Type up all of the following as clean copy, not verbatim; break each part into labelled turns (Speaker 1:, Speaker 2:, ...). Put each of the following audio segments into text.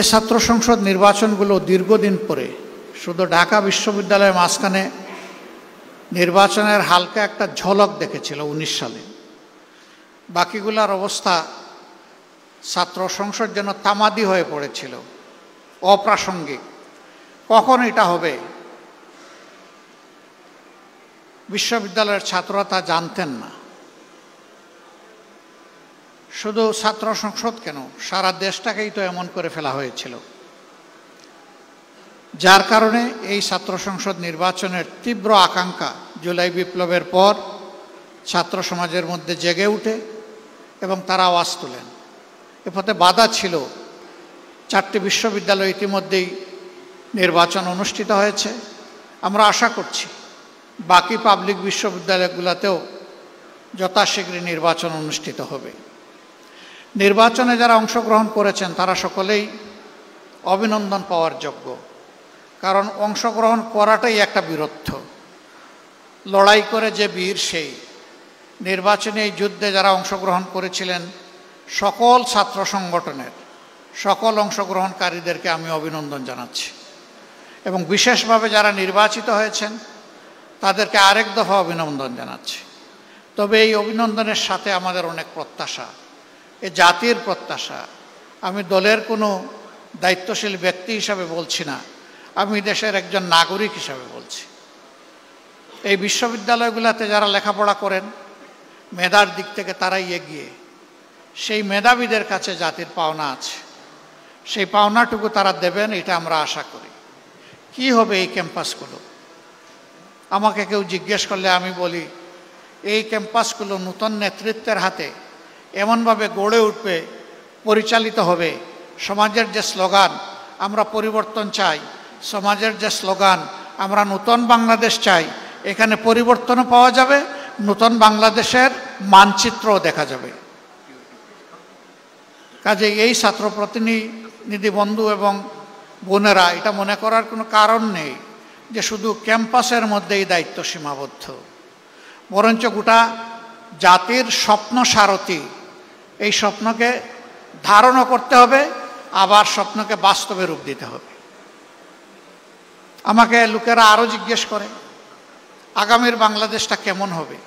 Speaker 1: এ ছাত্র সংসদ নির্বাচনগুলো দীর্ঘদিন পরে, শুধু ঢাকা বিশ্ববিদ্যালয়ের মাঝখানে নির্বাচনের হালকা একটা ঝলক দেখেছিল 19 সালে। বাকিগুলার অবস্থা ছাত্র সংসদ যেন তামাদি হয়ে পড়েছিল, অপ্রাসঙ্গিক। কখন এটা হবে বিশ্ববিদ্যালয়ের ছাত্ররা তা জানতেন না। শুধু ছাত্র সংসদ কেন, সারা দেশটাকেই তো এমন করে ফেলা হয়েছিল, যার কারণে এই ছাত্র সংসদ নির্বাচনের তীব্র আকাঙ্ক্ষা জুলাই বিপ্লবের পর ছাত্র সমাজের মধ্যে জেগে উঠে এবং তারা আওয়াজ তোলেন। এ পথে বাধা ছিল। 4টি বিশ্ববিদ্যালয় ইতিমধ্যেই নির্বাচন অনুষ্ঠিত হয়েছে। আমরা আশা করছি বাকি পাবলিক বিশ্ববিদ্যালয়গুলোতেও যথাশীঘ্রই নির্বাচন অনুষ্ঠিত হবে। নির্বাচনে যারা অংশগ্রহণ করেছেন তারা সকলেই অভিনন্দন পাওয়ার যোগ্য, কারণ অংশগ্রহণ করাটাই একটা বীরত্ব। লড়াই করে যে বীর সেই। নির্বাচনী এই যুদ্ধে যারা অংশগ্রহণ করেছিলেন সকল ছাত্র সংগঠনের সকল অংশগ্রহণকারীদেরকে আমি অভিনন্দন জানাচ্ছি, এবং বিশেষভাবে যারা নির্বাচিত হয়েছেন তাদেরকে আরেক দফা অভিনন্দন জানাচ্ছি। তবে এই অভিনন্দনের সাথে আমাদের অনেক প্রত্যাশা, এ জাতির প্রত্যাশা। আমি দলের কোনো দায়িত্বশীল ব্যক্তি হিসাবে বলছি না, আমি দেশের একজন নাগরিক হিসাবে বলছি। এই বিশ্ববিদ্যালয়গুলোতে যারা লেখাপড়া করেন মেধার দিক থেকে তারাই এগিয়ে। সেই মেধাবীদের কাছে জাতির পাওনা আছে, সেই পাওনাটুকু তারা দেবেন, এটা আমরা আশা করি। কি হবে এই ক্যাম্পাসগুলো? আমাকে কেউ জিজ্ঞেস করলে আমি বলি, এই ক্যাম্পাসগুলো নতুন নেতৃত্বের হাতে এমনভাবে গড়ে উঠবে, পরিচালিত হবে। সমাজের যে স্লোগান আমরা পরিবর্তন চাই, সমাজের যে স্লোগান আমরা নতুন বাংলাদেশ চাই, এখানে পরিবর্তনও পাওয়া যাবে, নতুন বাংলাদেশের মানচিত্রও দেখা যাবে। কাজে এই ছাত্র প্রতিনিধি বন্ধু এবং বোনেরা, এটা মনে করার কোনো কারণ নেই যে শুধু ক্যাম্পাসের মধ্যেই দায়িত্ব সীমাবদ্ধ, বরঞ্চ গোটা জাতির স্বপ্ন সারথি। এই স্বপ্নকে ধারণও করতে হবে, আবার স্বপ্নকে বাস্তবে রূপ দিতে হবে। আমাকে লোকেরা আরও জিজ্ঞেস করে আগামীর বাংলাদেশটা কেমন হবে।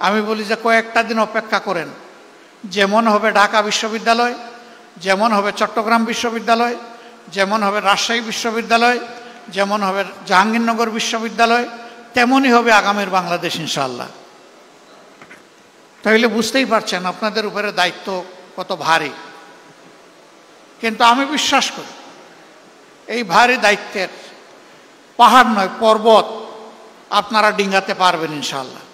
Speaker 1: আমি বলি যে কয়েকটা দিন অপেক্ষা করেন। যেমন হবে ঢাকা বিশ্ববিদ্যালয়, যেমন হবে চট্টগ্রাম বিশ্ববিদ্যালয়, যেমন হবে রাজশাহী বিশ্ববিদ্যালয়, যেমন হবে জাহাঙ্গীরনগর বিশ্ববিদ্যালয়, তেমনই হবে আগামীর বাংলাদেশ ইনশাআল্লাহ। তাহলে বুঝতেই পারছেন আপনাদের উপরে দায়িত্ব কত ভারী। কিন্তু আমি বিশ্বাস করি এই ভারী দায়িত্বের পাহাড় নয়, পর্বত আপনারা ডিঙ্গাতে পারবেন ইনশাআল্লাহ।